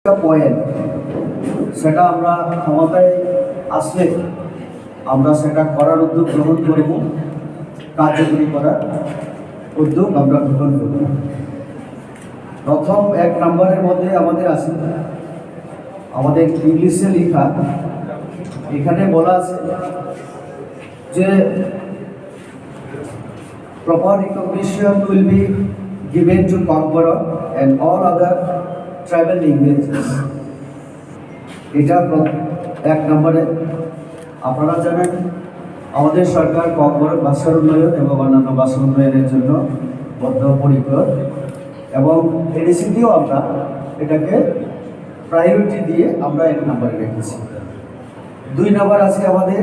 Point সেটা আমরা ক্ষমতায় আসলে আমরা সেটা করার উদ্যোগ গ্রহণ করব, কার্যকরী করার উদ্যোগ আমরা গ্রহণ করব। প্রথম 1 নম্বরের মধ্যে আমাদের আছে আমাদের ইংলিশে লেখা, এখানে বলা আছে যে proper recognition will be given to Conqueror and all other tribal languages. এটা 1 নম্বরে। আপনারা জানেন আমাদের সরকার কঙ্কর ভাষার উন্নয়ন এবং অন্যান্য ভাষা উন্নয়নের জন্য বদ্ধপরিকর, এবং এডিসিতেও আমরা এটাকে প্রায়োরিটি দিয়ে আমরা 1 নম্বরে রেখেছি। 2 নম্বর আছে আমাদের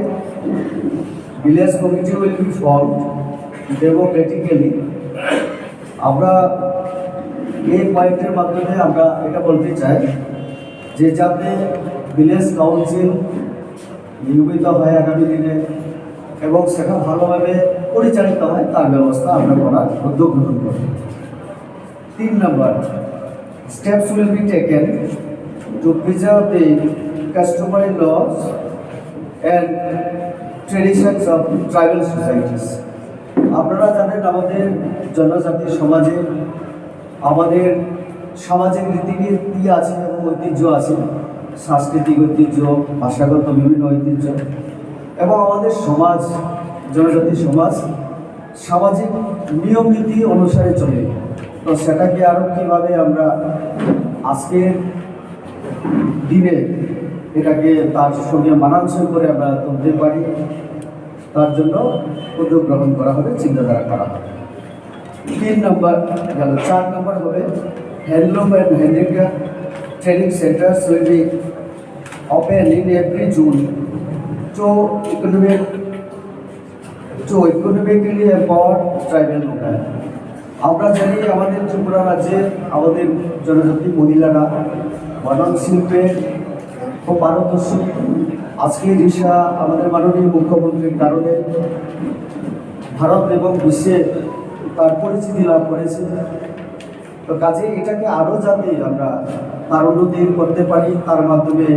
village committee will be formed democratically. আমরা এই পয়েন্টের মাধ্যমে আমরা এটা বলতে চাই যে যাতে ভিলেজ কাউন্সিল নিয়মিত হয় আগামী দিনে এবং সেটা ভালোভাবে পরিচালিত হয় তার ব্যবস্থা আমরা করার উদ্যোগ গ্রহণ করি। 3 নম্বর, steps will be taken to preserve the customary laws and traditions of tribal societies. আপনারা জানেন আমাদের জনজাতি সমাজে আমাদের সামাজিক রীতিনীতি আছে এবং ঐতিহ্য আছে, সাংস্কৃতিক ঐতিহ্য, ভাষাগত বিভিন্ন ঐতিহ্য, এবং আমাদের সমাজ জনজাতি সমাজ সামাজিক নিয়ম নীতি অনুসারে চলে। তো সেটাকে আরও কীভাবে আমরা আজকের দিনে এটাকে তার সঙ্গে মানানসই করে আমরা তুলতে পারি, তার জন্য উদ্যোগ গ্রহণ করা হবে, চিন্তাধারা করা হবে। 3 নম্বর গেল। 4 নম্বর হবে handloom and handicraft training centres will be open in every June to economically empower tribal women. আমরা জানি আমাদের ত্রিপুরা রাজ্যে আমাদের জনজাতি মহিলারা বনাম শিল্পে খুব পারদর্শী। আজকে রিসা আমাদের মাননীয় মুখ্যমন্ত্রীর কারণে ভারত এবং বিশ্বে তার পরিচিতি লাভ করেছে। তো কাজে এটাকে আরও যাতে আমরা তার উন্নতি করতে পারি, তার মাধ্যমে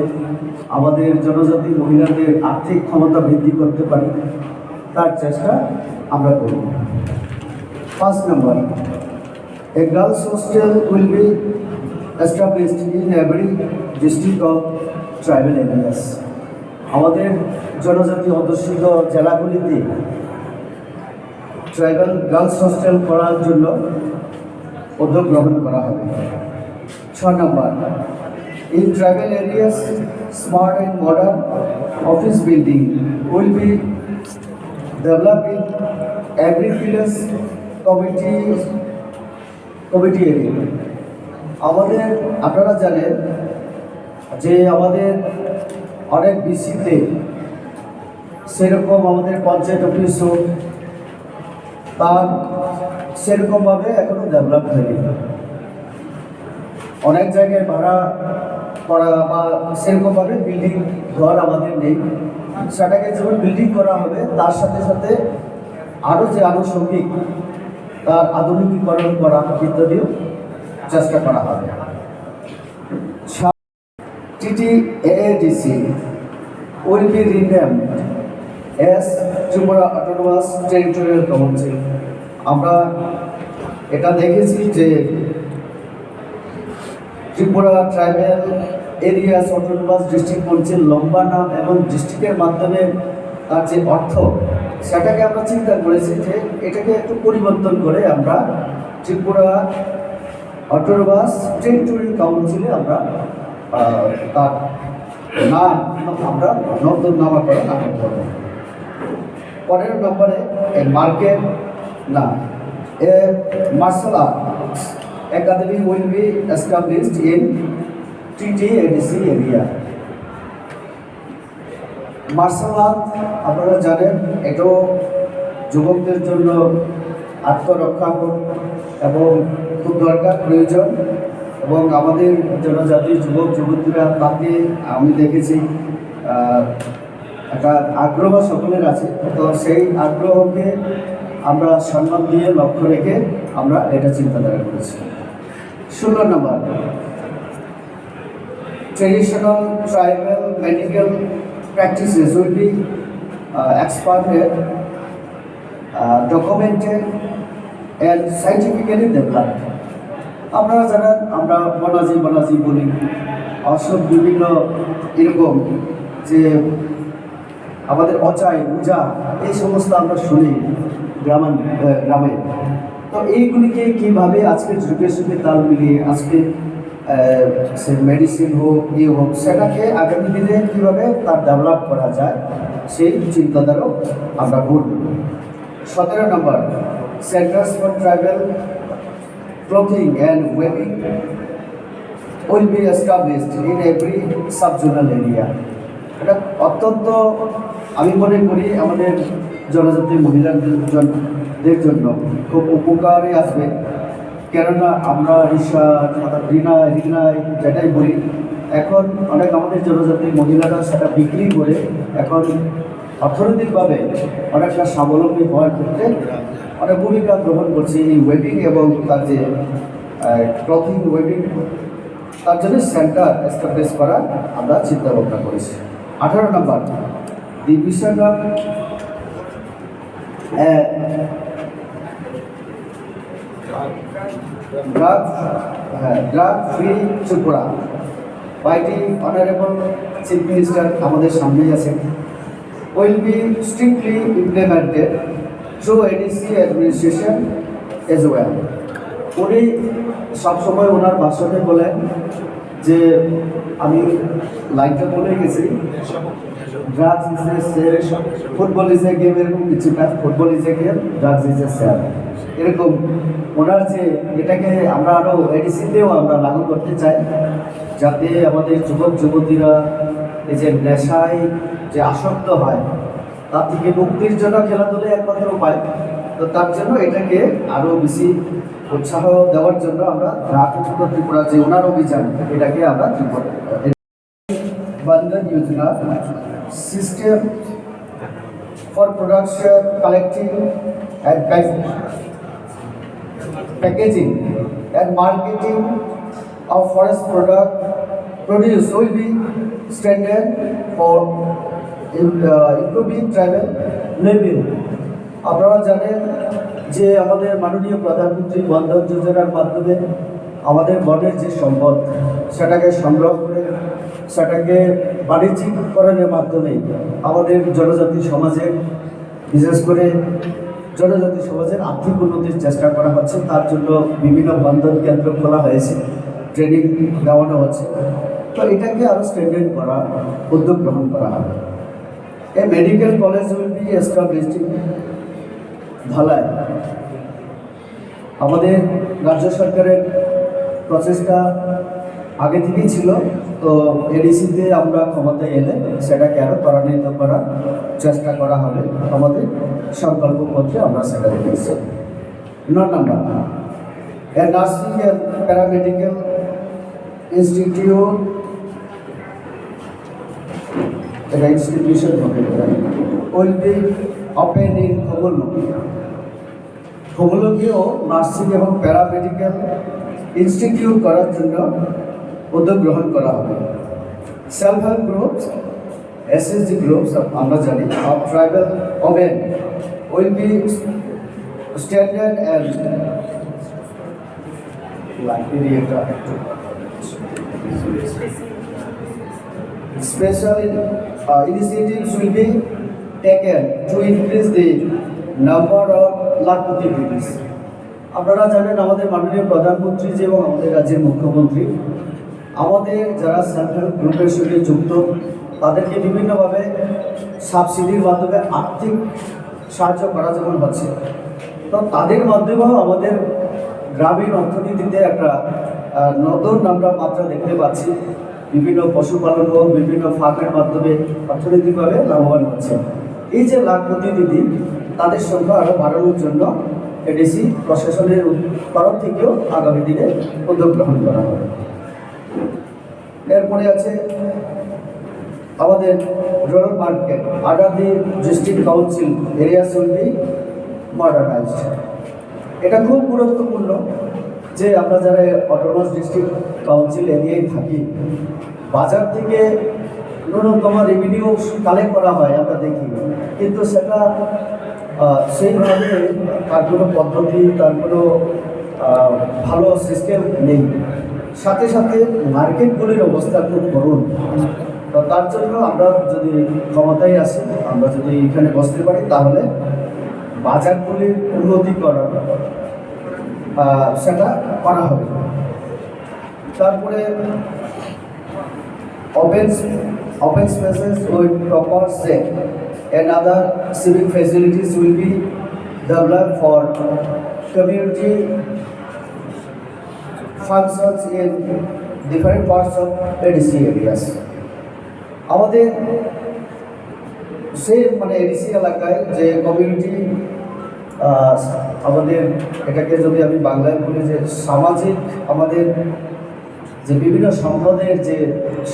আমাদের জনজাতি মহিলাদের আর্থিক ক্ষমতা বৃদ্ধি করতে পারি, তার চেষ্টা আমরা করব। 5 নম্বর, a girls hostel will be established in every district of tribal areas. আমাদের জনজাতি অধ্যুষিত জেলাগুলিতে ট্রাইবাল গার্লস হোস্টেল করার জন্য উদ্যোগ গ্রহণ করা হবে। 6 নম্বর, in tribal areas smart and modern office building will be developed in every village committee area. আমাদের আপনারা জানেন যে আমাদের অনেক বিসিতে সেরকম আমাদের পঞ্চায়েত অফিস হোক তার সেরকমভাবে এখনও ডেভেলপ হয়নি। অনেক জায়গায় ভাড়া করা বা সেরকমভাবে বিল্ডিং ঘর আমাদের নেই। সেটাকে যেমন বিল্ডিং করা হবে তার সাথে সাথে আরও যে আনুষঙ্গিক তার আধুনিকীকরণ করা ইত্যাদিও চেষ্টা করা হবে। TTAADC will be renamed as Tripura Autonomous Territorial Council. আমরা এটা দেখেছি যে Tripura tribal areas autonomous district council লম্বা নাম এবং ডিস্ট্রিক্টের মাধ্যমে তার যে অর্থ সেটাকে আমরা চিন্তা করেছি যে এটাকে একটু পরিবর্তন করে আমরা ত্রিপুরা অটোনোমাস টেরিটোরিয়াল কাউন্সিলে আমরা তার নাম আমরা নতুন নামাকরণ নাম করব। 15 নম্বরে martial arts academy will be established in TTADC area. Martial art আপনারা জানেন এটাও যুবকদের জন্য আত্মরক্ষা এবং খুব দরকার প্রয়োজন, এবং আমাদের জনজাতির যুবক যুবতীরা তাকে আমি দেখেছি একটা আগ্রহ সকলের আছে। তো সেই আগ্রহকে আমরা সম্মান দিয়ে লক্ষ্য রেখে আমরা এটা চিন্তাধারা করেছি। 16 নম্বর, traditional tribal medical practices will be expanded, documented and scientifically developed. আপনারা জানেন আমরা বনাজি বলি অসব বিভিন্ন এরকম যে আমাদের অচাই পূজা এই সমস্ত আমরা শুনি গ্রামে। তো এইগুলিকে কীভাবে আজকের যুগের সঙ্গে তাল মিলিয়ে আজকে সে মেডিসিন হোক হোক সেটাকে আগামী দিনে কীভাবে তার ডেভেলপ করা যায় সেই চিন্তাধারাও আমরা করব। 17 নম্বর, centres for tribal clothing and weaving will be established in every sub-zonal area. এটা অত্যন্ত আমি মনে করি আমাদের জনজাতি মহিলাদের জন্য খুব উপকারে আসবে, কেননা আমরা রিনায় যেটাই বলি এখন অনেক আমাদের জনজাতি মহিলারা সেটা বিক্রি করে এখন অর্থনৈতিকভাবে অনেকটা স্বাবলম্বী হওয়ার ক্ষেত্রে অনেক ভূমিকা গ্রহণ করছে এই ওয়েবিং এবং তার যে ক্লথিং ওয়েবিং তার জন্য সেন্টার এস্টাবলিশ করা আমরা চিন্তা ভাবনা করেছি। 18 নম্বর, the mission of drug free Tripura by the honourable chief minister আমাদের সামনেই আছেন, will be strictly implemented through ADC administration as well. উনি সবসময় ওনার ভাষণে বলেন যে আমি লাইনটা বলে গেছি, drugs is a football is a game, এরকম কিছুটা football is a game, drugs is a sell, এরকম ওনার যে এটাকে আমরা আরও এডিসিতেও আমরা লাগু করতে চাই, যাতে আমাদের যুবক যুবতীরা এই যে নেশায় যে আসক্ত হয় তার থেকে মুক্তির জন্য খেলাধুলা একমাত্র উপায়। তো তার জন্য এটাকে আরও বেশি উৎসাহ দেওয়ার জন্য আমরা ড্রাগ মুক্ত ত্রিপুরা যে ওনার অভিযান এটাকে আমরা Bandhan Yojana system for production collecting and packaging and marketing of forest produce will be strengthened for improving tribal living. আপনারা জানেন যে আমাদের মাননীয় প্রধানমন্ত্রী বন্ধন যোজনার মাধ্যমে আমাদের বনের যে সম্পদ সেটাকে সংগ্রহ করে সেটাকে বাণিজ্যিকরণের মাধ্যমে আমাদের জনজাতি সমাজের বিশেষ করে জনজাতি সমাজের আর্থিক উন্নতির চেষ্টা করা হচ্ছে। তার জন্য বিভিন্ন বন্ধন কেন্দ্র খোলা হয়েছে, ট্রেনিং দেওয়ানো হচ্ছে। তো এটাকে আরও স্ট্রেন্থেন করা উদ্যোগ গ্রহণ করা হবে। A medical college will be established in Dhalai. আমাদের রাজ্য সরকারের প্রচেষ্টা আগে থেকেই ছিল, তো এডিসিতে আমরা ক্ষমতায় এলে সেটাকে আরও ত্বরান্বিত করার চেষ্টা করা হবে। আমাদের সংকল্পপত্রে আমরা সেটা দেখেছি। 9 নম্বর, a nursing and paramedical institute institution will be open in খোগলকেও নার্সিং এবং প্যারামেডিক্যাল ইনস্টিটিউট করার জন্য উদ্যোগ গ্রহণ করা হবে। Self help groups SSG groups আমরা জানি of tribal women will be standard and special initiatives will be taken to increase the number of lakhpati British. আপনারা জানেন আমাদের মাননীয় প্রধানমন্ত্রী যে এবং আমাদের রাজ্যের মুখ্যমন্ত্রী আমাদের যারা সেলফ হেল্প গ্রুপের সঙ্গে যুক্ত তাদেরকে বিভিন্নভাবে সাবসিডির মাধ্যমে আর্থিক সাহায্য করা যেমন হচ্ছে, তো তাদের মাধ্যমেও আমাদের গ্রামীণ অর্থনীতিতে একটা নতুন আমরা মাত্রা দেখতে পাচ্ছি। বিভিন্ন পশুপালন হোক বিভিন্ন ফার্মের মাধ্যমে অর্থনৈতিকভাবে লাভবান হচ্ছে। এই যে লাখপতি দিদি তাদের সংখ্যা আরও বাড়ানোর জন্য এডিসি প্রশাসনের তরফ থেকেও আগামী দিনে উদ্যোগ গ্রহণ করা হবে। এরপরে আছে আমাদের rural market under the district council areas will be modernised. এটা খুব গুরুত্বপূর্ণ যে আমরা যারা অটোনমাস ডিস্ট্রিক্ট কাউন্সিল এরিয়ায় থাকি বাজার থেকে ন্যূনতম রেভিনিউ কালেক্ট করা হয় আমরা দেখি, কিন্তু সেটা সেইভাবে তার কোনো পদ্ধতি, তার কোনো ভালো সিস্টেম নেই। সাথে সাথে মার্কেটগুলির অবস্থা খুব করুণ। তো তার জন্য আমরা যদি ক্ষমতায় আসি, আমরা যদি এখানে বসতে পারি, তাহলে বাজারগুলির উন্নতি করা সেটা করা হবে। তারপরে open spaces with proper shade and other civic facilities will be developed for community functions in different parts of ADC areas. আমাদের সেই ADC এলাকায় যে কমিউনিটি, আমাদের এটাকে যদি আমি বাংলায় বলি যে সামাজিক, আমাদের যে বিভিন্ন সম্প্রদায়ের যে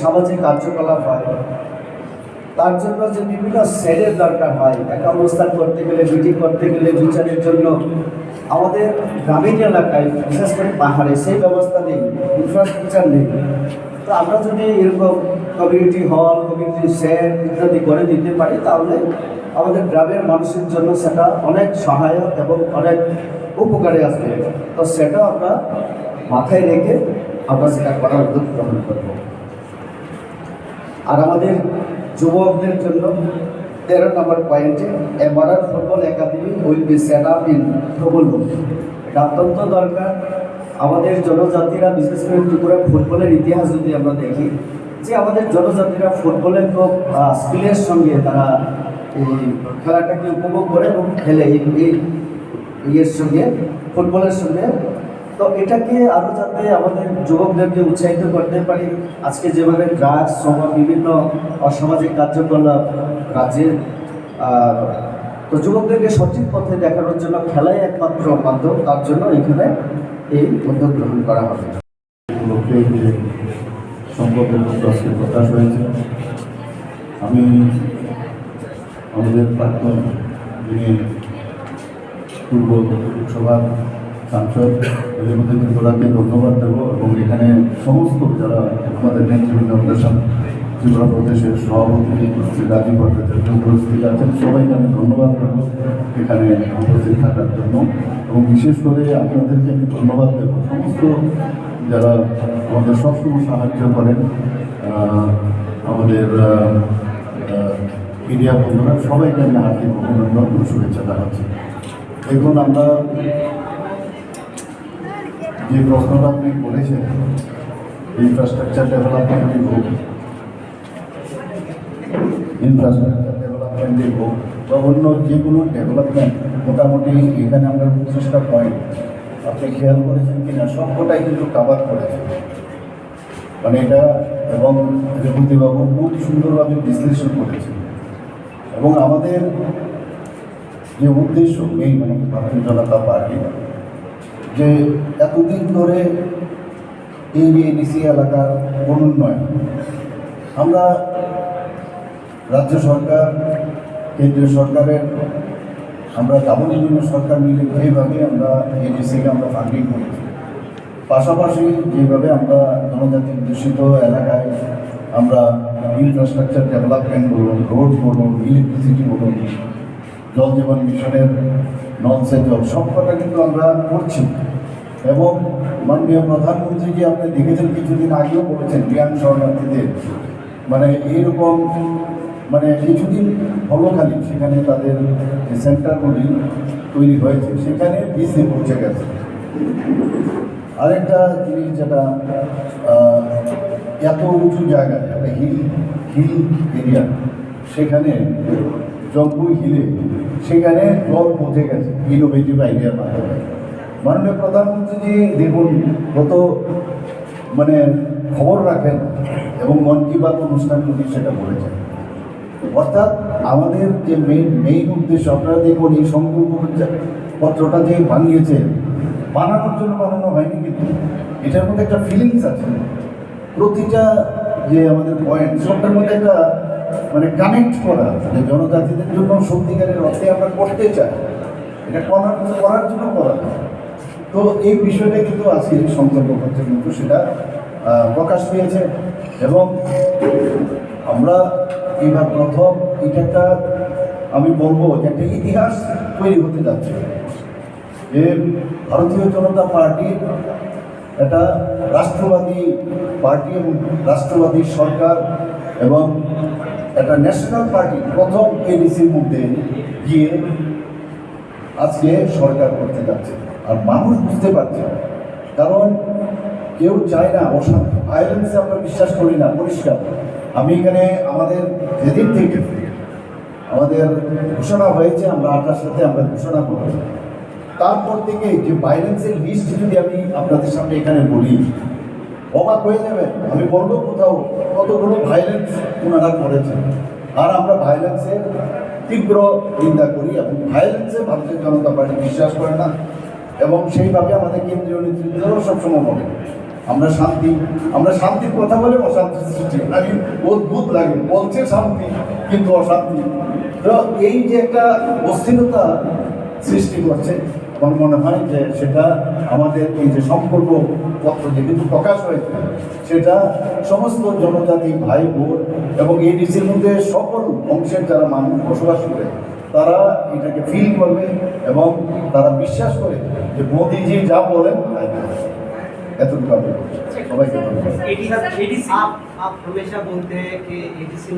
সামাজিক কার্যকলাপ হয়, তার জন্য যে বিভিন্ন সেলের দরকার হয়, একটা অনুষ্ঠান করতে গেলে, মিটিং করতে গেলে, বিচারের জন্য আমাদের গ্রামীণ এলাকায়, বিশেষ করে পাহাড়ে সেই ব্যবস্থা নেই, ইনফ্রাস্ট্রাকচার নেই। তো আমরা যদি এরকম কমিউনিটি হল, কমিউনিটি সেল ইত্যাদি করে দিতে পারি, তাহলে আমাদের গ্রামের মানুষের জন্য সেটা অনেক সহায়ক এবং অনেক উপকারে আসবে। তো সেটা আমরা মাথায় রেখে আমরা সেটা করার উদ্যোগ গ্রহণ করব। আর আমাদের যুবকদের জন্য 13 নম্বর পয়েন্টে a modern football academy will be set up in Prabalpur. এটা অত্যন্ত দরকার। আমাদের জনজাতিরা, বিশেষ করে ত্রিপুরা ফুটবলের ইতিহাস যদি আমরা দেখি, যে আমাদের জনজাতিরা ফুটবলের খুব স্কিলের সঙ্গে তারা এই খেলাটাকে উপভোগ করে এবং খেলে ইয়ের সঙ্গে, ফুটবলের সঙ্গে। তো এটাকে আরও যাতে আমাদের যুবকদেরকে উৎসাহিত করতে পারি, আজকে যেভাবে ড্রাগস সহ বিভিন্ন অসামাজিক কার্যকলাপ রাজ্যের, তো যুবকদেরকে সঠিক পথে দেখানোর জন্য খেলাই একমাত্র মাধ্যম। তার জন্য এখানে এই উদ্যোগ গ্রহণ করা হবে। সম্পর্কের আজকে প্রকাশ হয়েছে। আমি আমাদের প্রাক্তন যিনি পূর্ব লোকসভার সাংসদ এলিমুদ্দিন ত্রিপুরাকে ধন্যবাদ দেব, এবং এখানে সমস্ত যারা আমাদের নেতৃবৃন্দ, ত্রিপুরা প্রদেশের সভাপতি শ্রী রাজীব ভট্টাচার্য উপস্থিত আছেন, সবাইকে আমি ধন্যবাদ দেব এখানে উপস্থিত থাকার জন্য। এবং বিশেষ করে আপনাদেরকে আমি ধন্যবাদ দেব, সমস্ত যারা আমাদের সবসময় সাহায্য করেন, আমাদের মিডিয়া বন্ধুরা, সবাইকে আমি হার্দিক অভিনন্দন ও শুভেচ্ছা জানাচ্ছি। দেখুন, আমরা যে প্রশ্নটা আপনি করেছেন, ইনফ্রাস্ট্রাকচার ডেভেলপমেন্টই হোক, বা অন্য যে কোনো ডেভেলপমেন্ট, মোটামুটি এখানে আমরা 25টা পয়েন্ট আপনি খেয়াল করেছেন কিনা, সবকটাই কিন্তু কাভার করেছে। এটা এবং রেবতীবাবু খুব সুন্দরভাবে বিশ্লেষণ করেছে। এবং আমাদের যে উদ্দেশ্য এই ভারতীয় জনতা পার্টি, যে এতদিন ধরে এই এডিসি এলাকার অনুন্নয়ন, আমরা রাজ্য সরকার, কেন্দ্রীয় সরকারের, আমরা ডাবল ইঞ্জিনের সরকার মিলে এইভাবে আমরা এডিসিকে আমরা ফান্ডিং করেছি। পাশাপাশি যেভাবে আমরা জনজাতি দূষিত এলাকায় আমরা ইনফ্রাস্ট্রাকচার ডেভেলপমেন্ট বলুন, রোড বলুন, ইলেকট্রিসিটি বলুন, জল জীবন মিশনের নলসে জল, সবকটা কিন্তু আমরা করছি। এবং মাননীয় প্রধানমন্ত্রীকে আপনি দেখেছেন, কিছুদিন আগেও বলেছেন জ্ঞান শরণার্থীদের এইরকম কিছুদিন হলো খালি সেখানে তাদের যে সেন্টারগুলি তৈরি হয়েছে, সেখানে বিসি পৌঁছে গেছে। আরেকটা জিনিস, যেটা এত উঁচু জায়গায় একটা হিল এরিয়া, সেখানে জম্পুই হিলে সেখানে জল পৌঁছে গেছে ইনোভেটিভ আইডিয়ার মাধ্যমে। মাননীয় প্রধানমন্ত্রী দেখুন, গত খবর রাখেন এবং মন কি বাত অনুষ্ঠানগুলি সেটা বলেছেন। অর্থাৎ আমাদের যে মেইন উদ্দেশ্য, আপনারা দেখুন এই সংকল্প পত্রটা যে বানিয়েছে, বানানোর জন্য বানানো হয়নি, কিন্তু এটার মধ্যে একটা ফিলিংস আছে। প্রতিটা যে আমাদের পয়েন্ট, সবটার মধ্যে একটা কানেক্ট করা, যে জনজাতিদের জন্য সত্যিকারের অর্থে আমরা করতে চাই, এটা করার জন্য করা। তো এই বিষয়টা কিন্তু আজকে সংকল্প পত্রে কিন্তু সেটা প্রকাশ পেয়েছে এবং আমরা এবার প্রথম এটা একটা আমি বলবো যে একটা ইতিহাস তৈরি হতে যাচ্ছে যে ভারতীয় জনতা পার্টি একটা রাষ্ট্রবাদী পার্টি এবং রাষ্ট্রবাদী সরকার এবং একটা ন্যাশনাল পার্টি প্রথম এডিসির মধ্যে গিয়ে আজকে সরকার করতে যাচ্ছে। আর মানুষ বুঝতে পারছে, কারণ কেউ চায় না অশান্তি, ভায়োলেন্সে আমরা বিশ্বাস করি না, পরিষ্কার। আমি এখানে আমাদের যেদিন থেকে আমাদের ঘোষণা হয়েছে, আমরা 28 সাথে আমরা ঘোষণা করব, তারপর থেকে যে ভায়োলেন্সের লিস্ট যদি আমি আপনাদের সামনে এখানে বলি, অবাক হয়ে যাবে। আমি বলবো কোথাও কতগুলো ভায়োলেন্স ওনারা করেছেন। আর আমরা ভায়োলেন্সের তীব্র নিন্দা করি এবং ভায়োলেন্সে ভারতীয় জনতা পার্টি বিশ্বাস করে না এবং সেইভাবে আমাদের কেন্দ্রীয় নেতৃত্বও সবসময় বলে আমরা শান্তির কথা বলে অশান্তি সৃষ্টি, আমি অদ্ভুত লাগে, বলছে শান্তি কিন্তু অশান্তি। তো এই যে একটা অস্থিরতা সৃষ্টি করছে, আমার মনে হয় যে সেটা আমাদের এই যে সম্পর্ক পত্র যে কিন্তু প্রকাশ হয়েছে, সেটা সমস্ত জনজাতি ভাই বোন এবং এই দেশের মধ্যে সকল অংশের যারা মানুষ বসবাস করে তারা এটাকে ফিল করবে এবং তারা বিশ্বাস করে যে মোদিজি যা বলেন তাই করবে। এতটুকু আমি বলছি। সবাইকে ধন্যবাদ। आप हमेशा बोलते हैं कि एडीसी